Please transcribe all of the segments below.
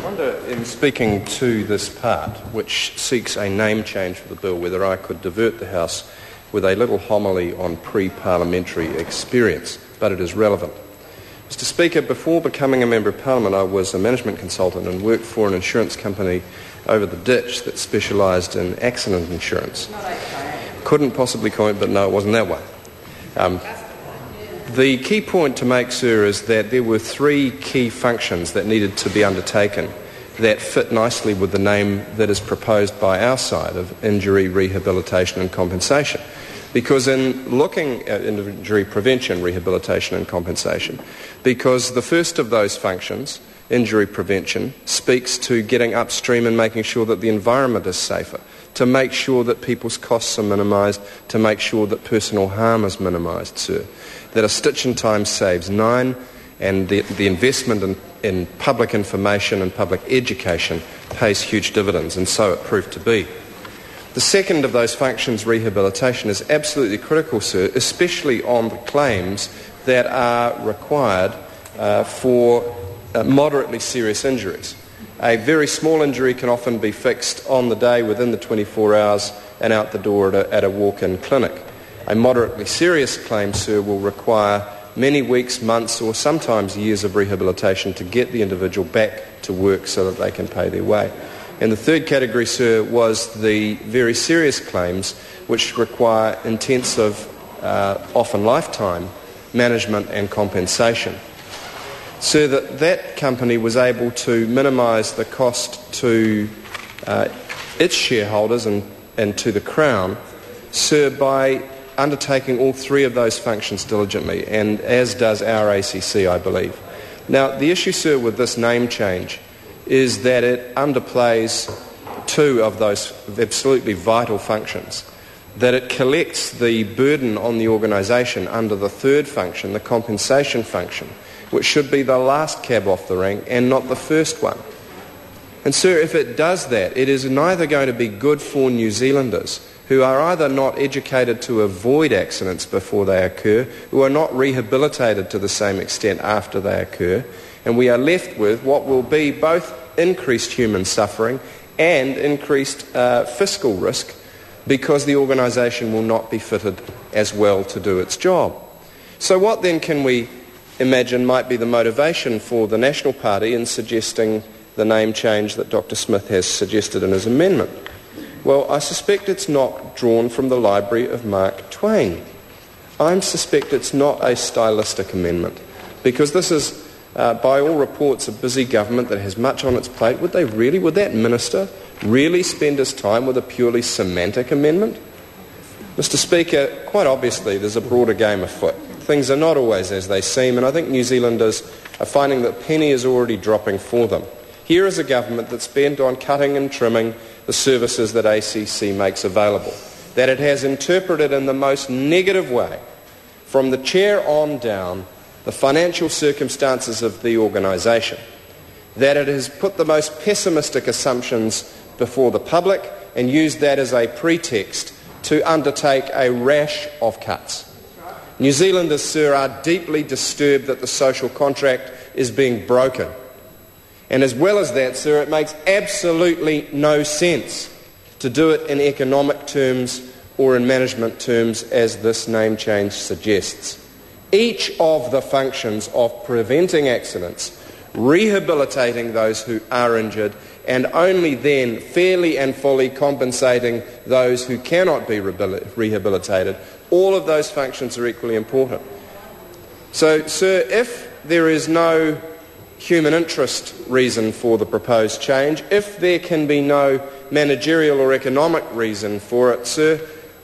wonder, in speaking to this part, which seeks a name change for the bill, whether I could divert the House with a little homily on pre-parliamentary experience, but it is relevant. Mr. Speaker, before becoming a Member of Parliament, I was a management consultant and worked for an insurance company over the ditch that specialised in accident insurance. Couldn't possibly comment, but no, it wasn't that one. The key point to make, sir, is that there were three key functions that needed to be undertaken that fit nicely with the name that is proposed by our side of injury, rehabilitation and compensation. Because in looking at injury prevention, rehabilitation and compensation, because the first of those functions, injury prevention, speaks to getting upstream and making sure that the environment is safer, to make sure that people's costs are minimised, to make sure that personal harm is minimised, sir. That a stitch in time saves 9, and the investment in public information and public education pays huge dividends, and so it proved to be. The second of those functions, rehabilitation, is absolutely critical, sir, especially on the claims that are required for moderately serious injuries. A very small injury can often be fixed on the day within the 24 hours and out the door at a walk-in clinic. A moderately serious claim, sir, will require many weeks, months or sometimes years of rehabilitation to get the individual back to work so that they can pay their way. And the third category, sir, was the very serious claims which require intensive, often lifetime, management and compensation. Sir, that company was able to minimise the cost to its shareholders and to the Crown, sir, by undertaking all three of those functions diligently, and as does our ACC, I believe. Now, the issue, sir, with this name change is that it underplays two of those absolutely vital functions, that it collects the burden on the organisation under the third function, the compensation function, which should be the last cab off the rank and not the first one. And sir, if it does that, it is neither going to be good for New Zealanders who are either not educated to avoid accidents before they occur, who are not rehabilitated to the same extent after they occur, and we are left with what will be both increased human suffering and increased fiscal risk because the organisation will not be fitted as well to do its job. So what then can we imagine might be the motivation for the National Party in suggesting the name change that Dr. Smith has suggested in his amendment? Well, I suspect it's not drawn from the library of Mark Twain. I suspect it's not a stylistic amendment, because this is, by all reports, a busy government that has much on its plate. Would that minister really spend his time with a purely semantic amendment? Mr. Speaker, quite obviously there's a broader game afoot. Things are not always as they seem, and I think New Zealanders are finding that penny is already dropping for them. Here is a government that's bent on cutting and trimming the services that ACC makes available, that it has interpreted in the most negative way, from the chair on down, the financial circumstances of the organisation, that it has put the most pessimistic assumptions before the public and used that as a pretext to undertake a rash of cuts. New Zealanders, sir, are deeply disturbed that the social contract is being broken. And as well as that, sir, it makes absolutely no sense to do it in economic terms or in management terms as this name change suggests. Each of the functions of preventing accidents, rehabilitating those who are injured, and only then fairly and fully compensating those who cannot be rehabilitated, all of those functions are equally important. So, sir, if there is no human interest reason for the proposed change, if there can be no managerial or economic reason for it, sir,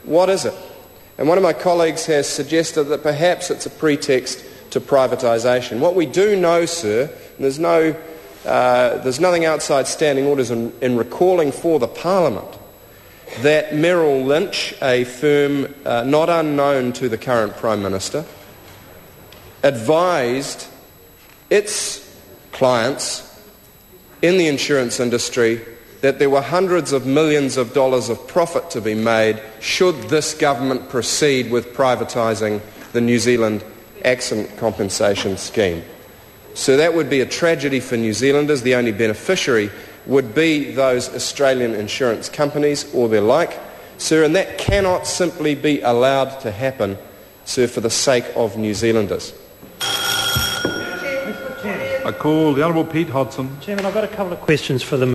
what is it? And one of my colleagues has suggested that perhaps it's a pretext to privatisation. What we do know, sir, and there's nothing outside standing orders in recalling for the Parliament that Merrill Lynch, a firm not unknown to the current Prime Minister, advised its clients in the insurance industry that there were hundreds of millions of dollars of profit to be made should this government proceed with privatising the New Zealand accident compensation scheme. So that would be a tragedy for New Zealanders. The only beneficiary would be those Australian insurance companies or their like, sir, and that cannot simply be allowed to happen, sir, for the sake of New Zealanders. I call the Honourable Pete Hodson. Chairman, I've got a couple of questions for the